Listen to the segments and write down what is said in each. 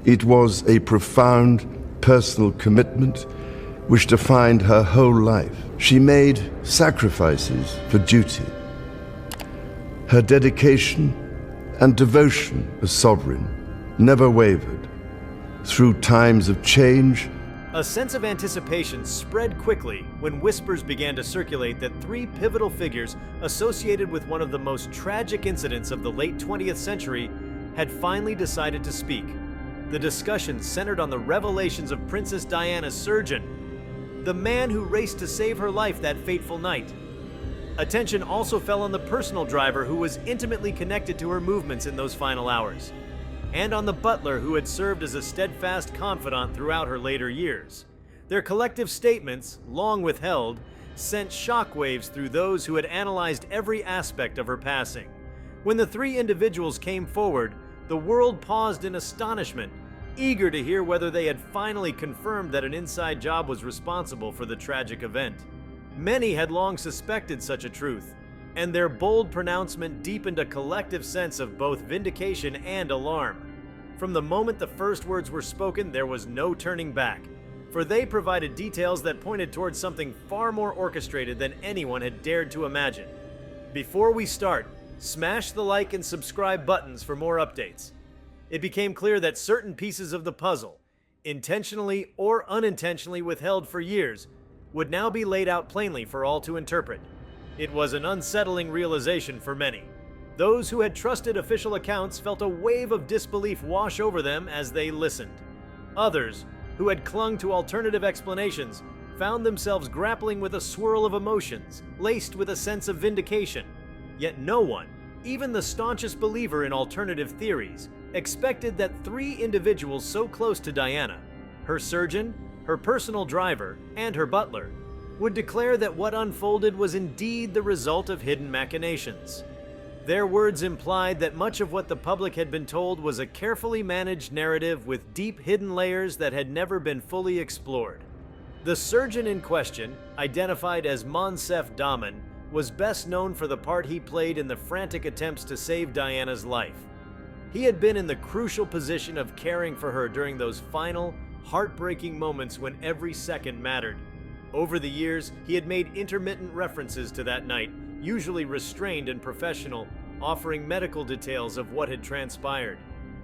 It was a profound personal commitment which defined her whole life. She made sacrifices for duty. Her dedication and devotion as sovereign never wavered. Through times of change, a sense of anticipation spread quickly when whispers began to circulate that three pivotal figures associated with one of the most tragic incidents of the late 20th century had finally decided to speak. The discussion centered on the revelations of Princess Diana's surgeon, the man who raced to save her life that fateful night. Attention also fell on the personal driver who was intimately connected to her movements in those final hours, and on the butler who had served as a steadfast confidant throughout her later years. Their collective statements, long withheld, sent shockwaves through those who had analyzed every aspect of her passing. When the three individuals came forward, the world paused in astonishment, eager to hear whether they had finally confirmed that an inside job was responsible for the tragic event. Many had long suspected such a truth, and their bold pronouncement deepened a collective sense of both vindication and alarm. From the moment the first words were spoken, there was no turning back, for they provided details that pointed towards something far more orchestrated than anyone had dared to imagine. Before we start, smash the like and subscribe buttons for more updates. It became clear that certain pieces of the puzzle, intentionally or unintentionally withheld for years, would now be laid out plainly for all to interpret. It was an unsettling realization for many. Those who had trusted official accounts felt a wave of disbelief wash over them as they listened. Others, who had clung to alternative explanations, found themselves grappling with a swirl of emotions, laced with a sense of vindication. Yet no one, even the staunchest believer in alternative theories, expected that three individuals so close to Diana, her surgeon, her personal driver, and her butler, would declare that what unfolded was indeed the result of hidden machinations. Their words implied that much of what the public had been told was a carefully managed narrative with deep hidden layers that had never been fully explored. The surgeon in question, identified as MonSef Dahman, was best known for the part he played in the frantic attempts to save Diana's life. He had been in the crucial position of caring for her during those final, heartbreaking moments when every second mattered. Over the years, he had made intermittent references to that night, usually restrained and professional, offering medical details of what had transpired.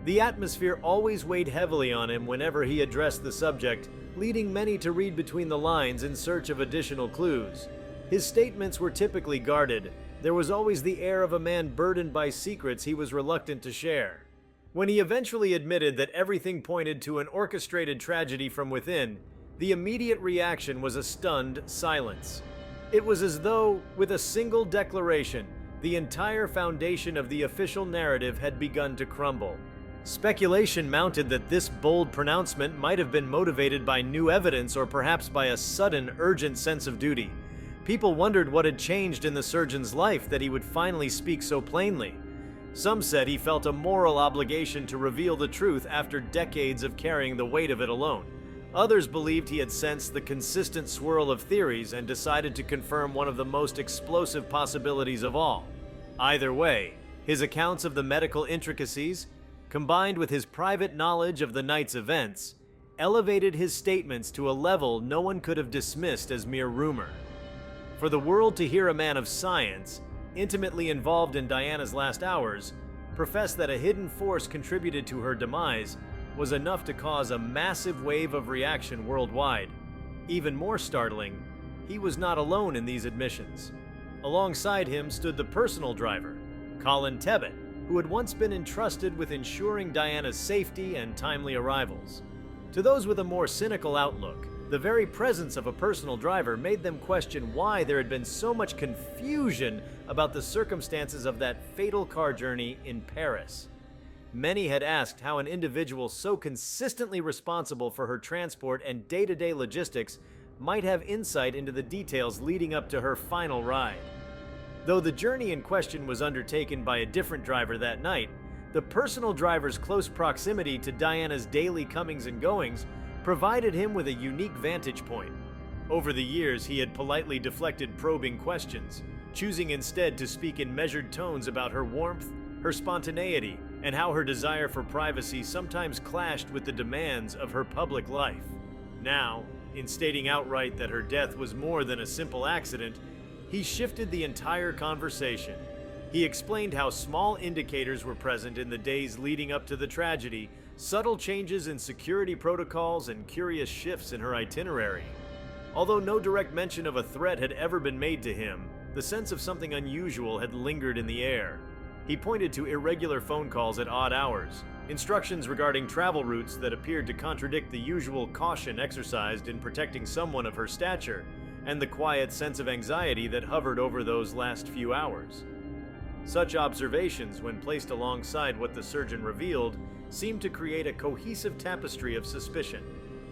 The atmosphere always weighed heavily on him whenever he addressed the subject, leading many to read between the lines in search of additional clues. His statements were typically guarded. There was always the air of a man burdened by secrets he was reluctant to share. When he eventually admitted that everything pointed to an orchestrated tragedy from within, the immediate reaction was a stunned silence. It was as though, with a single declaration, the entire foundation of the official narrative had begun to crumble. Speculation mounted that this bold pronouncement might have been motivated by new evidence or perhaps by a sudden, urgent sense of duty. People wondered what had changed in the surgeon's life that he would finally speak so plainly. Some said he felt a moral obligation to reveal the truth after decades of carrying the weight of it alone. Others believed he had sensed the consistent swirl of theories and decided to confirm one of the most explosive possibilities of all. Either way, his accounts of the medical intricacies, combined with his private knowledge of the night's events, elevated his statements to a level no one could have dismissed as mere rumor. For the world to hear a man of science, intimately involved in Diana's last hours, profess that a hidden force contributed to her demise was enough to cause a massive wave of reaction worldwide. Even more startling, he was not alone in these admissions. Alongside him stood the personal driver, Colin Tebbutt, who had once been entrusted with ensuring Diana's safety and timely arrivals. To those with a more cynical outlook, the very presence of a personal driver made them question why there had been so much confusion about the circumstances of that fatal car journey in Paris. Many had asked how an individual so consistently responsible for her transport and day-to-day logistics might have insight into the details leading up to her final ride. Though the journey in question was undertaken by a different driver that night, the personal driver's close proximity to Diana's daily comings and goings provided him with a unique vantage point. Over the years, he had politely deflected probing questions, choosing instead to speak in measured tones about her warmth, her spontaneity, and how her desire for privacy sometimes clashed with the demands of her public life. Now, in stating outright that her death was more than a simple accident, he shifted the entire conversation. He explained how small indicators were present in the days leading up to the tragedy, subtle changes in security protocols, and curious shifts in her itinerary. Although no direct mention of a threat had ever been made to him, the sense of something unusual had lingered in the air. He pointed to irregular phone calls at odd hours, instructions regarding travel routes that appeared to contradict the usual caution exercised in protecting someone of her stature, and the quiet sense of anxiety that hovered over those last few hours. Such observations, when placed alongside what the surgeon revealed, seemed to create a cohesive tapestry of suspicion.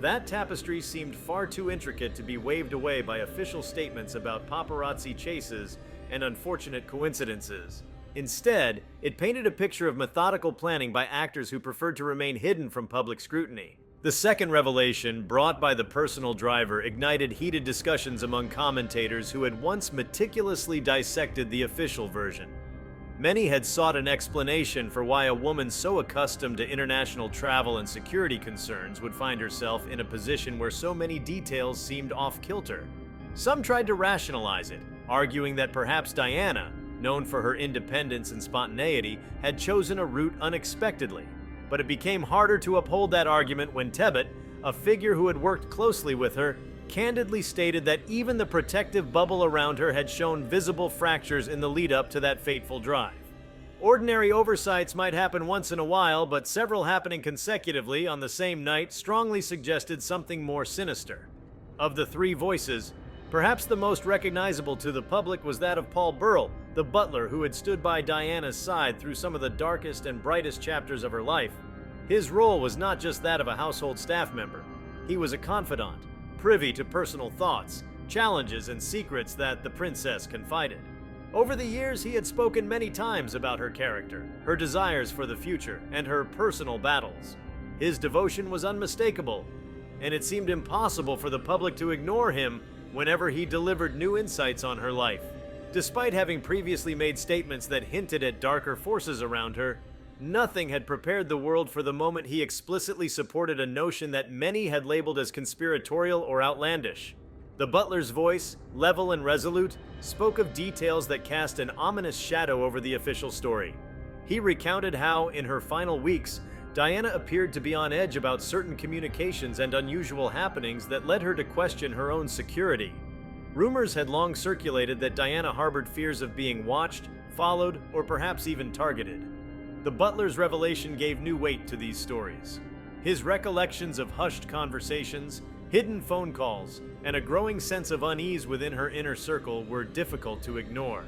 That tapestry seemed far too intricate to be waved away by official statements about paparazzi chases and unfortunate coincidences. Instead, it painted a picture of methodical planning by actors who preferred to remain hidden from public scrutiny. The second revelation, brought by the personal driver, ignited heated discussions among commentators who had once meticulously dissected the official version. Many had sought an explanation for why a woman so accustomed to international travel and security concerns would find herself in a position where so many details seemed off-kilter. Some tried to rationalize it, arguing that perhaps Diana, known for her independence and spontaneity, had chosen a route unexpectedly. But it became harder to uphold that argument when Tebbutt, a figure who had worked closely with her, candidly stated that even the protective bubble around her had shown visible fractures in the lead-up to that fateful drive. Ordinary oversights might happen once in a while, but several happening consecutively on the same night strongly suggested something more sinister. Of the three voices, perhaps the most recognizable to the public was that of Paul Burrell, the butler who had stood by Diana's side through some of the darkest and brightest chapters of her life. His role was not just that of a household staff member. He was a confidant, privy to personal thoughts, challenges, and secrets that the princess confided. Over the years, he had spoken many times about her character, her desires for the future, and her personal battles. His devotion was unmistakable, and it seemed impossible for the public to ignore him whenever he delivered new insights on her life. Despite having previously made statements that hinted at darker forces around her, nothing had prepared the world for the moment he explicitly supported a notion that many had labeled as conspiratorial or outlandish. The butler's voice, level and resolute, spoke of details that cast an ominous shadow over the official story. He recounted how, in her final weeks, Diana appeared to be on edge about certain communications and unusual happenings that led her to question her own security. Rumors had long circulated that Diana harbored fears of being watched, followed, or perhaps even targeted. The butler's revelation gave new weight to these stories. His recollections of hushed conversations, hidden phone calls, and a growing sense of unease within her inner circle were difficult to ignore.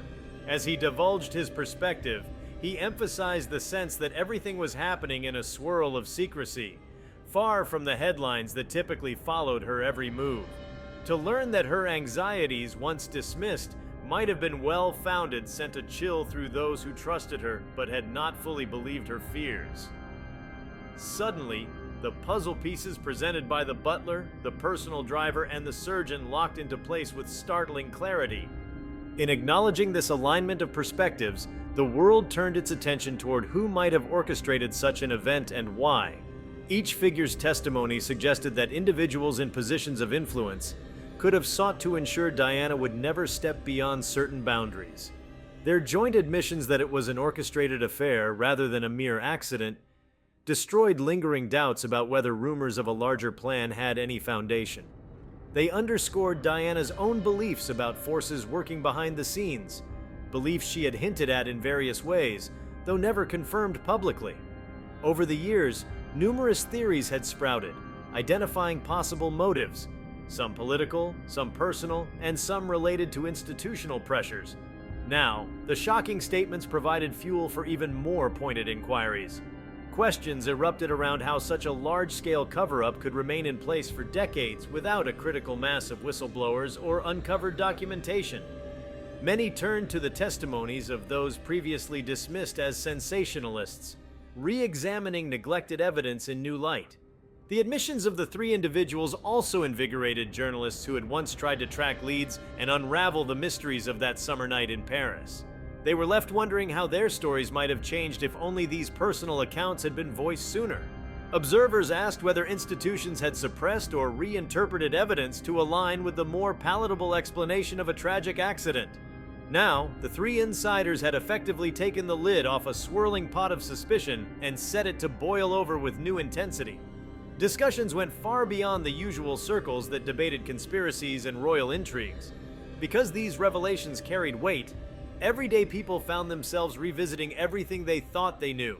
As he divulged his perspective, he emphasized the sense that everything was happening in a swirl of secrecy, far from the headlines that typically followed her every move. To learn that her anxieties, once dismissed, might have been well-founded sent a chill through those who trusted her but had not fully believed her fears. Suddenly, the puzzle pieces presented by the butler, the personal driver, and the surgeon locked into place with startling clarity. In acknowledging this alignment of perspectives, the world turned its attention toward who might have orchestrated such an event and why. Each figure's testimony suggested that individuals in positions of influence could have sought to ensure Diana would never step beyond certain boundaries. Their joint admissions that it was an orchestrated affair rather than a mere accident destroyed lingering doubts about whether rumors of a larger plan had any foundation. They underscored Diana's own beliefs about forces working behind the scenes, beliefs she had hinted at in various ways, though never confirmed publicly. Over the years, numerous theories had sprouted, identifying possible motives, some political, some personal, and some related to institutional pressures. Now, the shocking statements provided fuel for even more pointed inquiries. Questions erupted around how such a large-scale cover-up could remain in place for decades without a critical mass of whistleblowers or uncovered documentation. Many turned to the testimonies of those previously dismissed as sensationalists, re-examining neglected evidence in new light. The admissions of the three individuals also invigorated journalists who had once tried to track leads and unravel the mysteries of that summer night in Paris. They were left wondering how their stories might have changed if only these personal accounts had been voiced sooner. Observers asked whether institutions had suppressed or reinterpreted evidence to align with the more palatable explanation of a tragic accident. Now, the three insiders had effectively taken the lid off a swirling pot of suspicion and set it to boil over with new intensity. Discussions went far beyond the usual circles that debated conspiracies and royal intrigues. Because these revelations carried weight, everyday people found themselves revisiting everything they thought they knew.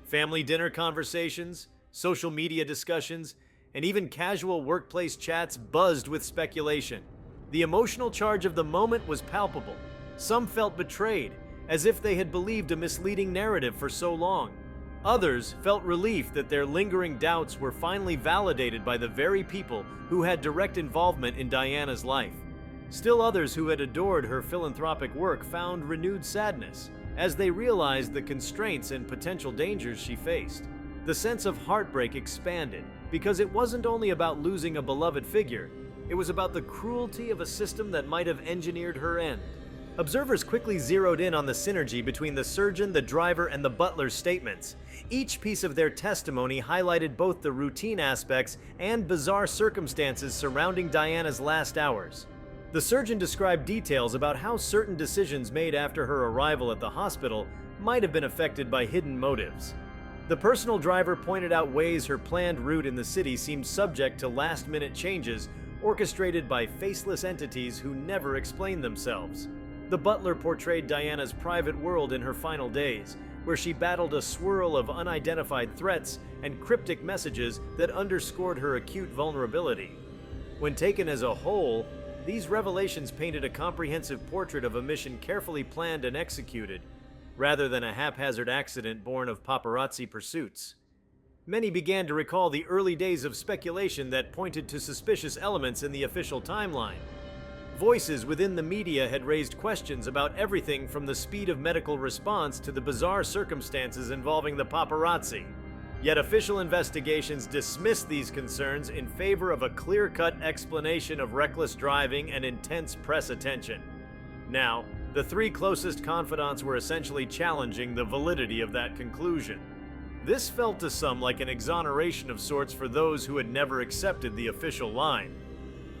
Family dinner conversations, social media discussions, and even casual workplace chats buzzed with speculation. The emotional charge of the moment was palpable. Some felt betrayed, as if they had believed a misleading narrative for so long. Others felt relief that their lingering doubts were finally validated by the very people who had direct involvement in Diana's life. Still others who had adored her philanthropic work found renewed sadness as they realized the constraints and potential dangers she faced. The sense of heartbreak expanded because it wasn't only about losing a beloved figure, it was about the cruelty of a system that might have engineered her end. Observers quickly zeroed in on the synergy between the surgeon, the driver, and the butler's statements. Each piece of their testimony highlighted both the routine aspects and bizarre circumstances surrounding Diana's last hours. The surgeon described details about how certain decisions made after her arrival at the hospital might have been affected by hidden motives. The personal driver pointed out ways her planned route in the city seemed subject to last-minute changes orchestrated by faceless entities who never explained themselves. The butler portrayed Diana's private world in her final days, where she battled a swirl of unidentified threats and cryptic messages that underscored her acute vulnerability. When taken as a whole, these revelations painted a comprehensive portrait of a mission carefully planned and executed, rather than a haphazard accident born of paparazzi pursuits. Many began to recall the early days of speculation that pointed to suspicious elements in the official timeline. Voices within the media had raised questions about everything from the speed of medical response to the bizarre circumstances involving the paparazzi. Yet official investigations dismissed these concerns in favor of a clear-cut explanation of reckless driving and intense press attention. Now, the three closest confidants were essentially challenging the validity of that conclusion. This felt to some like an exoneration of sorts for those who had never accepted the official line.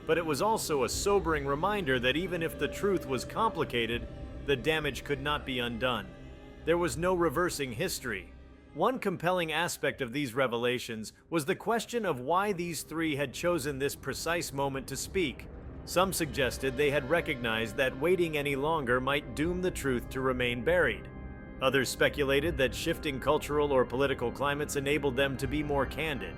But it was also a sobering reminder that even if the truth was complicated, the damage could not be undone. There was no reversing history. One compelling aspect of these revelations was the question of why these three had chosen this precise moment to speak. Some suggested they had recognized that waiting any longer might doom the truth to remain buried. Others speculated that shifting cultural or political climates enabled them to be more candid.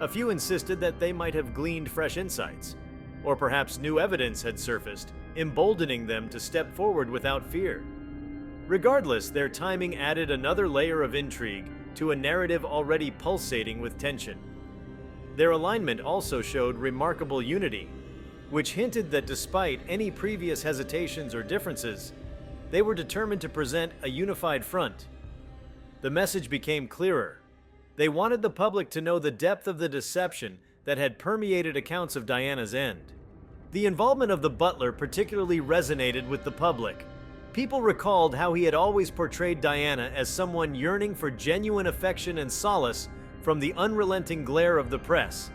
A few insisted that they might have gleaned fresh insights, or perhaps new evidence had surfaced, emboldening them to step forward without fear. Regardless, their timing added another layer of intrigue to a narrative already pulsating with tension. Their alignment also showed remarkable unity, which hinted that despite any previous hesitations or differences, they were determined to present a unified front. The message became clearer. They wanted the public to know the depth of the deception that had permeated accounts of Diana's end. The involvement of the butler particularly resonated with the public. People recalled how he had always portrayed Diana as someone yearning for genuine affection and solace from the unrelenting glare of the press.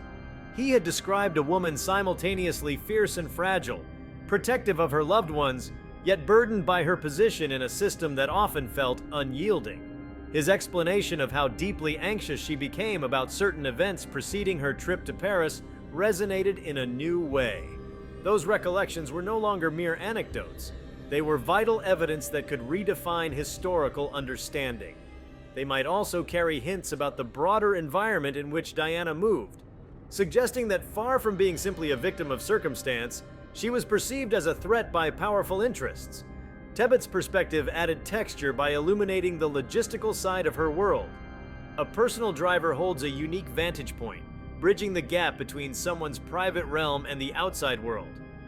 He had described a woman simultaneously fierce and fragile, protective of her loved ones, yet burdened by her position in a system that often felt unyielding. His explanation of how deeply anxious she became about certain events preceding her trip to Paris resonated in a new way. Those recollections were no longer mere anecdotes. They were vital evidence that could redefine historical understanding. They might also carry hints about the broader environment in which Diana moved, suggesting that far from being simply a victim of circumstance, she was perceived as a threat by powerful interests. Tebbutt's perspective added texture by illuminating the logistical side of her world. A personal driver holds a unique vantage point, bridging the gap between someone's private realm and the outside world.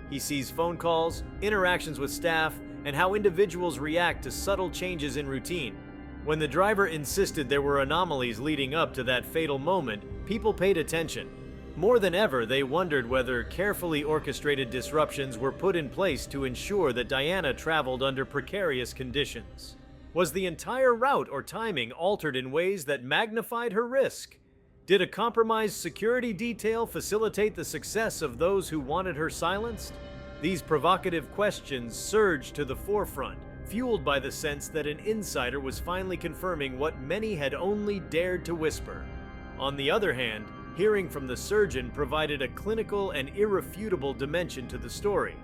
He sees phone calls, interactions with staff, and how individuals react to subtle changes in routine. When the driver insisted there were anomalies leading up to that fatal moment, people paid attention. More than ever, they wondered whether carefully orchestrated disruptions were put in place to ensure that Diana traveled under precarious conditions. Was the entire route or timing altered in ways that magnified her risk? Did a compromised security detail facilitate the success of those who wanted her silenced? These provocative questions surged to the forefront, fueled by the sense that an insider was finally confirming what many had only dared to whisper. On the other hand, hearing from the surgeon provided a clinical and irrefutable dimension to the story.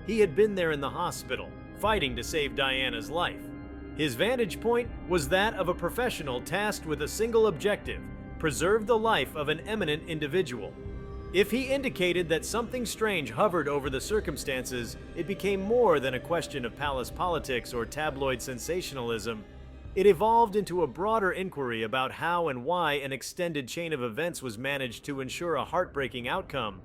He had been there in the hospital, fighting to save Diana's life. His vantage point was that of a professional tasked with a single objective: preserve the life of an eminent individual. If he indicated that something strange hovered over the circumstances, it became more than a question of palace politics or tabloid sensationalism. It evolved into a broader inquiry about how and why an extended chain of events was managed to ensure a heartbreaking outcome.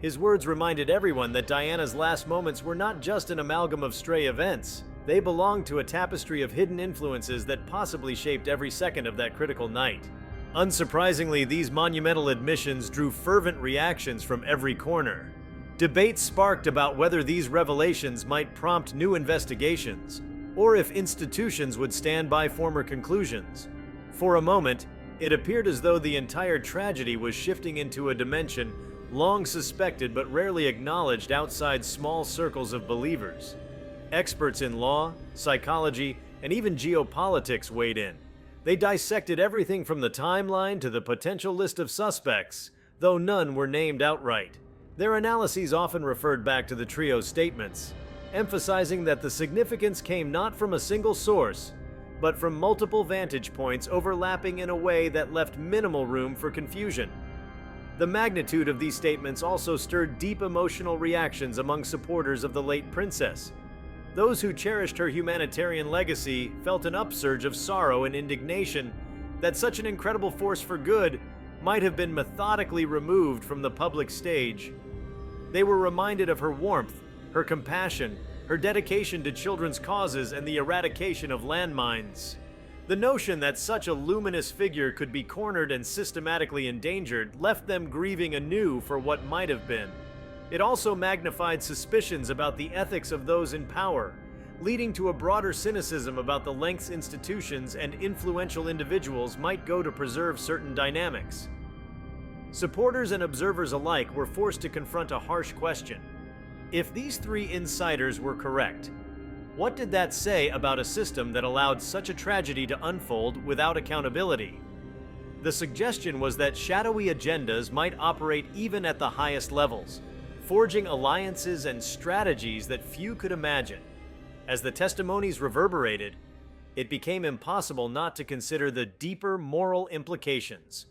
His words reminded everyone that Diana's last moments were not just an amalgam of stray events. They belonged to a tapestry of hidden influences that possibly shaped every second of that critical night. Unsurprisingly, these monumental admissions drew fervent reactions from every corner. Debates sparked about whether these revelations might prompt new investigations, or if institutions would stand by former conclusions. For a moment, it appeared as though the entire tragedy was shifting into a dimension long suspected but rarely acknowledged outside small circles of believers. Experts in law, psychology, and even geopolitics weighed in. They dissected everything from the timeline to the potential list of suspects, though none were named outright. Their analyses often referred back to the trio's statements, emphasizing that the significance came not from a single source, but from multiple vantage points overlapping in a way that left minimal room for confusion. The magnitude of these statements also stirred deep emotional reactions among supporters of the late princess. Those who cherished her humanitarian legacy felt an upsurge of sorrow and indignation that such an incredible force for good might have been methodically removed from the public stage. They were reminded of her warmth, her compassion, her dedication to children's causes, and the eradication of landmines. The notion that such a luminous figure could be cornered and systematically endangered left them grieving anew for what might have been. It also magnified suspicions about the ethics of those in power, leading to a broader cynicism about the lengths institutions and influential individuals might go to preserve certain dynamics. Supporters and observers alike were forced to confront a harsh question. If these three insiders were correct, what did that say about a system that allowed such a tragedy to unfold without accountability? The suggestion was that shadowy agendas might operate even at the highest levels, forging alliances and strategies that few could imagine. As the testimonies reverberated, it became impossible not to consider the deeper moral implications.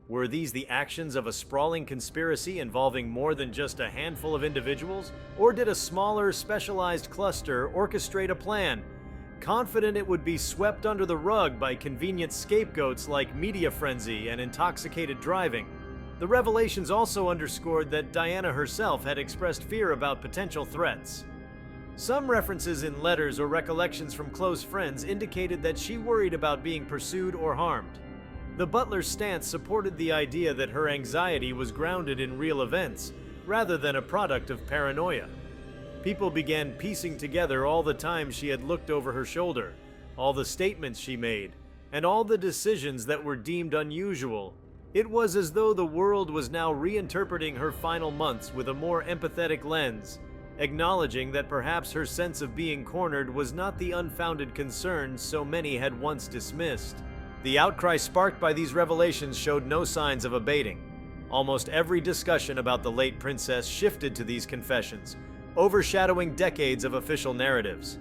Were these the actions of a sprawling conspiracy involving more than just a handful of individuals? Or did a smaller, specialized cluster orchestrate a plan, confident it would be swept under the rug by convenient scapegoats like media frenzy and intoxicated driving? The revelations also underscored that Diana herself had expressed fear about potential threats. Some references in letters or recollections from close friends indicated that she worried about being pursued or harmed. The Butler's stance supported the idea that her anxiety was grounded in real events, rather than a product of paranoia. People began piecing together all the times she had looked over her shoulder, all the statements she made, and all the decisions that were deemed unusual. It was as though the world was now reinterpreting her final months with a more empathetic lens, acknowledging that perhaps her sense of being cornered was not the unfounded concern so many had once dismissed. The outcry sparked by these revelations showed no signs of abating. Almost every discussion about the late princess shifted to these confessions, overshadowing decades of official narratives.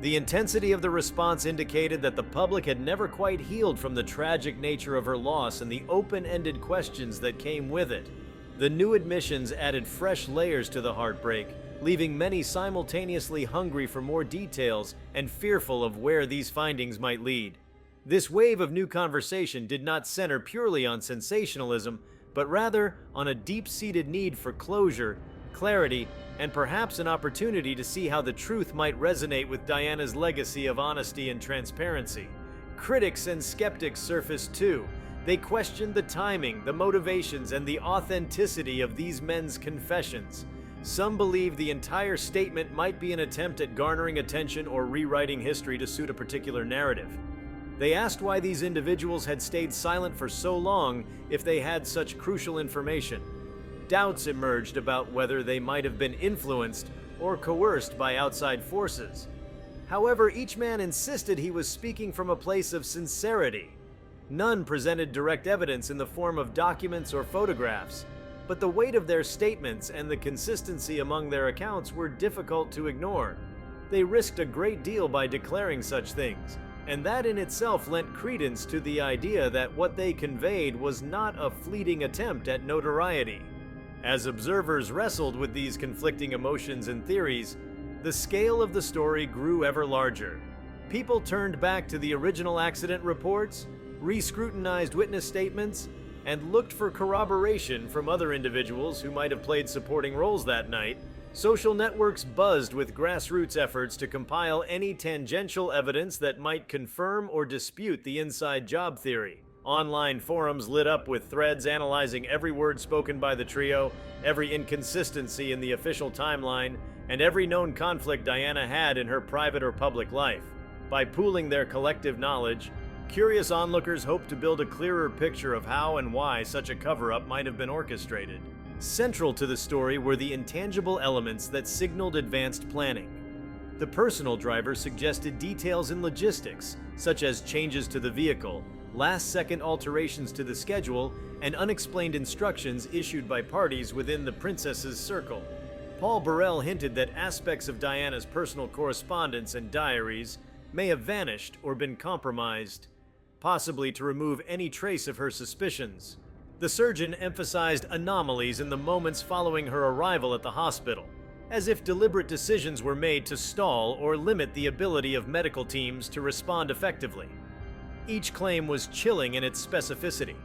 The intensity of the response indicated that the public had never quite healed from the tragic nature of her loss and the open-ended questions that came with it. The new admissions added fresh layers to the heartbreak, leaving many simultaneously hungry for more details and fearful of where these findings might lead. This wave of new conversation did not center purely on sensationalism, but rather on a deep-seated need for closure, clarity, and perhaps an opportunity to see how the truth might resonate with Diana's legacy of honesty and transparency. Critics and skeptics surfaced too, They questioned the timing, the motivations, and the authenticity of these men's confessions. Some believed the entire statement might be an attempt at garnering attention or rewriting history to suit a particular narrative. They asked why these individuals had stayed silent for so long if they had such crucial information. Doubts emerged about whether they might have been influenced or coerced by outside forces. However, each man insisted he was speaking from a place of sincerity. None presented direct evidence in the form of documents or photographs, but the weight of their statements and the consistency among their accounts were difficult to ignore. They risked a great deal by declaring such things, and that in itself lent credence to the idea that what they conveyed was not a fleeting attempt at notoriety. As observers wrestled with these conflicting emotions and theories, the scale of the story grew ever larger. People turned back to the original accident reports, re-scrutinized witness statements, and looked for corroboration from other individuals who might have played supporting roles that night. Social networks buzzed with grassroots efforts to compile any tangential evidence that might confirm or dispute the inside job theory. Online forums lit up with threads analyzing every word spoken by the trio, every inconsistency in the official timeline, and every known conflict Diana had in her private or public life. By pooling their collective knowledge, curious onlookers hoped to build a clearer picture of how and why such a cover-up might have been orchestrated. Central to the story were the intangible elements that signaled advanced planning. The personal driver suggested details in logistics, such as changes to the vehicle, last-second alterations to the schedule, and unexplained instructions issued by parties within the princess's circle. Paul Burrell hinted that aspects of Diana's personal correspondence and diaries may have vanished or been compromised, possibly to remove any trace of her suspicions. The surgeon emphasized anomalies in the moments following her arrival at the hospital, as if deliberate decisions were made to stall or limit the ability of medical teams to respond effectively. Each claim was chilling in its specificity,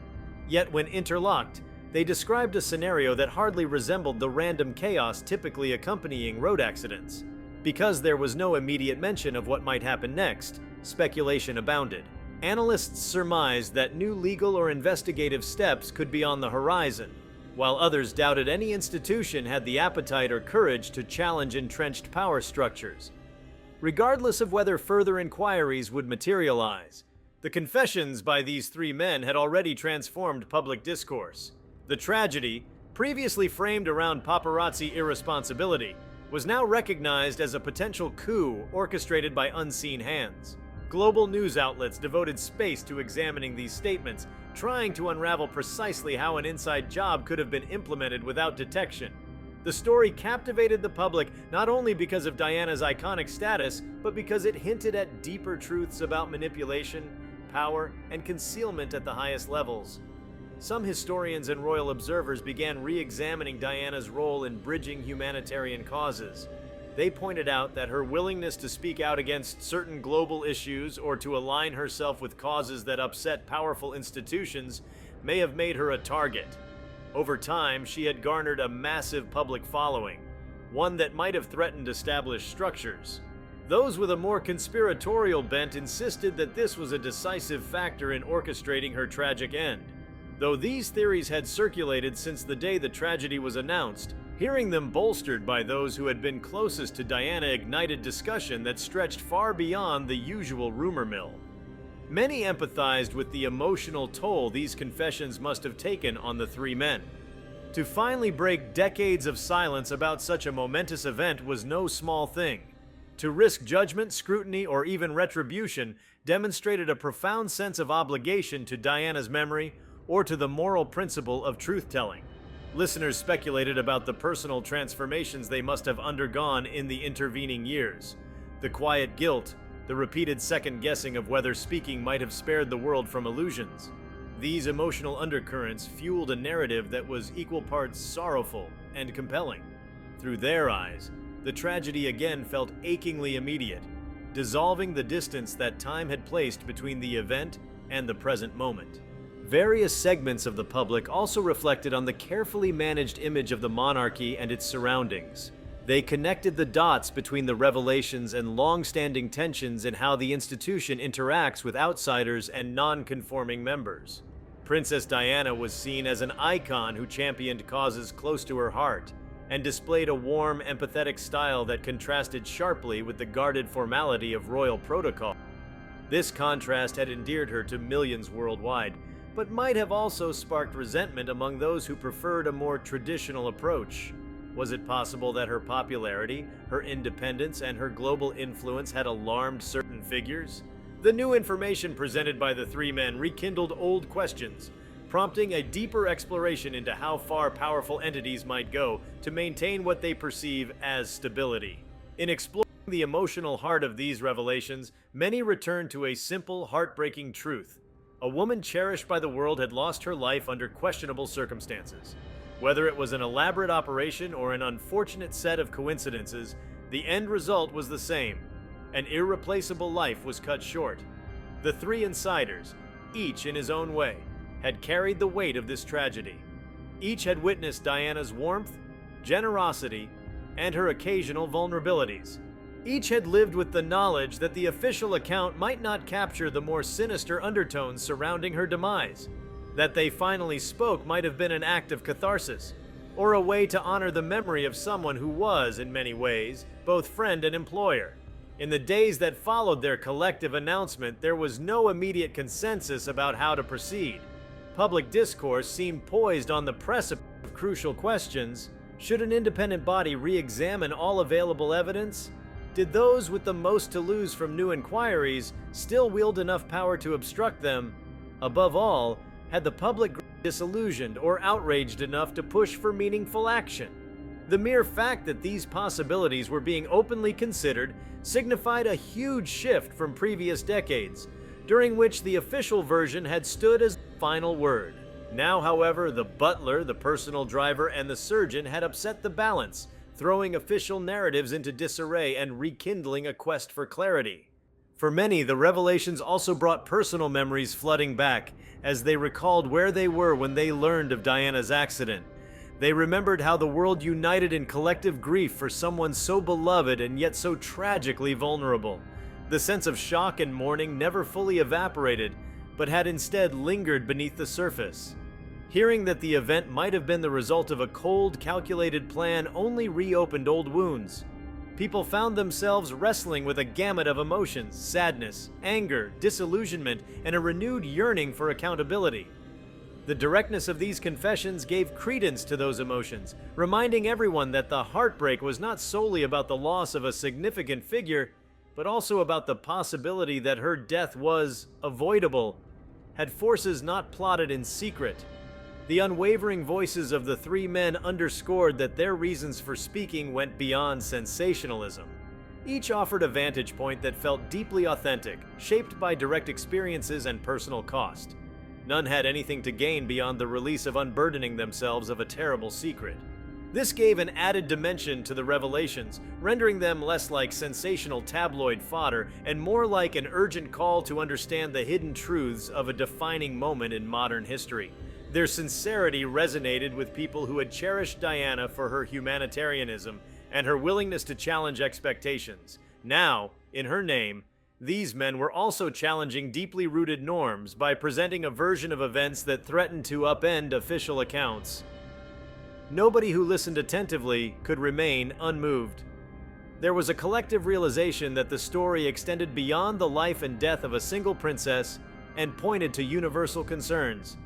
yet when interlocked, they described a scenario that hardly resembled the random chaos typically accompanying road accidents. Because there was no immediate mention of what might happen next, speculation abounded. Analysts surmised that new legal or investigative steps could be on the horizon, while others doubted any institution had the appetite or courage to challenge entrenched power structures. Regardless of whether further inquiries would materialize, the confessions by these three men had already transformed public discourse. The tragedy, previously framed around paparazzi irresponsibility, was now recognized as a potential coup orchestrated by unseen hands. Global news outlets devoted space to examining these statements, trying to unravel precisely how an inside job could have been implemented without detection. The story captivated the public not only because of Diana's iconic status, but because it hinted at deeper truths about manipulation, power, and concealment at the highest levels. Some historians and royal observers began re-examining Diana's role in bridging humanitarian causes. They pointed out that her willingness to speak out against certain global issues or to align herself with causes that upset powerful institutions may have made her a target. Over time, she had garnered a massive public following, one that might have threatened established structures. Those with a more conspiratorial bent insisted that this was a decisive factor in orchestrating her tragic end. Though these theories had circulated since the day the tragedy was announced, hearing them bolstered by those who had been closest to Diana ignited discussion that stretched far beyond the usual rumor mill. Many empathized with the emotional toll these confessions must have taken on the three men. To finally break decades of silence about such a momentous event was no small thing. To risk judgment, scrutiny, or even retribution demonstrated a profound sense of obligation to Diana's memory or to the moral principle of truth-telling. Listeners speculated about the personal transformations they must have undergone in the intervening years. The quiet guilt, the repeated second-guessing of whether speaking might have spared the world from illusions. These emotional undercurrents fueled a narrative that was equal parts sorrowful and compelling. Through their eyes, the tragedy again felt achingly immediate, dissolving the distance that time had placed between the event and the present moment. Various segments of the public also reflected on the carefully managed image of the monarchy and its surroundings. They connected the dots between the revelations and long-standing tensions in how the institution interacts with outsiders and non-conforming members. Princess Diana was seen as an icon who championed causes close to her heart and displayed a warm, empathetic style that contrasted sharply with the guarded formality of royal protocol. This contrast had endeared her to millions worldwide, but might have also sparked resentment among those who preferred a more traditional approach. Was it possible that her popularity, her independence, and her global influence had alarmed certain figures? The new information presented by the three men rekindled old questions, prompting a deeper exploration into how far powerful entities might go to maintain what they perceive as stability. In exploring the emotional heart of these revelations, many return to a simple, heartbreaking truth. A woman cherished by the world had lost her life under questionable circumstances. Whether it was an elaborate operation or an unfortunate set of coincidences, the end result was the same. An irreplaceable life was cut short. The three insiders, each in his own way, had carried the weight of this tragedy. Each had witnessed Diana's warmth, generosity, and her occasional vulnerabilities. Each had lived with the knowledge that the official account might not capture the more sinister undertones surrounding her demise. That they finally spoke might have been an act of catharsis, or a way to honor the memory of someone who was, in many ways, both friend and employer. In the days that followed their collective announcement, there was no immediate consensus about how to proceed. Public discourse seemed poised on the precipice of crucial questions. Should an independent body re-examine all available evidence? Did those with the most to lose from new inquiries still wield enough power to obstruct them? Above all, had the public grown disillusioned or outraged enough to push for meaningful action? The mere fact that these possibilities were being openly considered signified a huge shift from previous decades, during which the official version had stood as the final word. Now, however, the butler, the personal driver, and the surgeon had upset the balance, throwing official narratives into disarray and rekindling a quest for clarity. For many, the revelations also brought personal memories flooding back, as they recalled where they were when they learned of Diana's accident. They remembered how the world united in collective grief for someone so beloved and yet so tragically vulnerable. The sense of shock and mourning never fully evaporated, but had instead lingered beneath the surface. Hearing that the event might have been the result of a cold, calculated plan only reopened old wounds. People found themselves wrestling with a gamut of emotions: sadness, anger, disillusionment, and a renewed yearning for accountability. The directness of these confessions gave credence to those emotions, reminding everyone that the heartbreak was not solely about the loss of a significant figure, but also about the possibility that her death was avoidable, had forces not plotted in secret. The unwavering voices of the three men underscored that their reasons for speaking went beyond sensationalism. Each offered a vantage point that felt deeply authentic, shaped by direct experiences and personal cost. None had anything to gain beyond the release of unburdening themselves of a terrible secret. This gave an added dimension to the revelations, rendering them less like sensational tabloid fodder and more like an urgent call to understand the hidden truths of a defining moment in modern history. Their sincerity resonated with people who had cherished Diana for her humanitarianism and her willingness to challenge expectations. Now, in her name, these men were also challenging deeply rooted norms by presenting a version of events that threatened to upend official accounts. Nobody who listened attentively could remain unmoved. There was a collective realization that the story extended beyond the life and death of a single princess and pointed to universal concerns.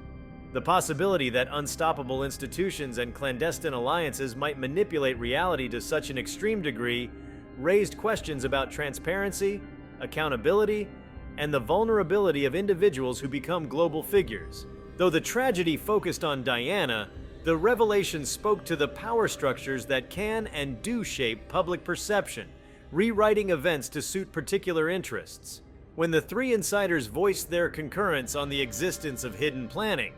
The possibility that unstoppable institutions and clandestine alliances might manipulate reality to such an extreme degree raised questions about transparency, accountability, and the vulnerability of individuals who become global figures. Though the tragedy focused on Diana, the revelation spoke to the power structures that can and do shape public perception, rewriting events to suit particular interests. When the three insiders voiced their concurrence on the existence of hidden planning,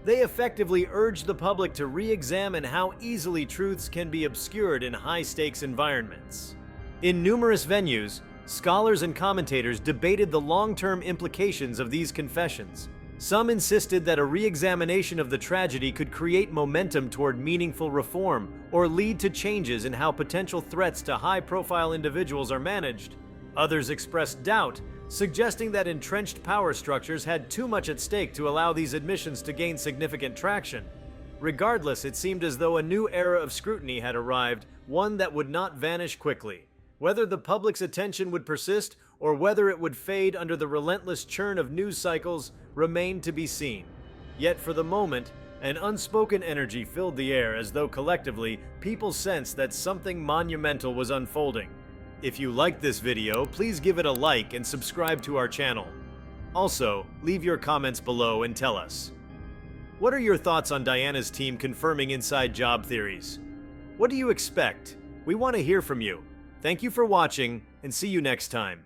they effectively urged the public to re-examine how easily truths can be obscured in high-stakes environments. In numerous venues, scholars and commentators debated the long-term implications of these confessions. Some insisted that a re-examination of the tragedy could create momentum toward meaningful reform or lead to changes in how potential threats to high-profile individuals are managed. Others expressed doubt suggesting that entrenched power structures had too much at stake to allow these admissions to gain significant traction. Regardless, it seemed as though a new era of scrutiny had arrived, one that would not vanish quickly. Whether the public's attention would persist or whether it would fade under the relentless churn of news cycles remained to be seen. Yet for the moment, an unspoken energy filled the air as though collectively, people sensed that something monumental was unfolding. If you liked this video, please give it a like and subscribe to our channel. Also, leave your comments below and tell us. What are your thoughts on Diana's team confirming inside job theories? What do you expect? We want to hear from you. Thank you for watching, and see you next time.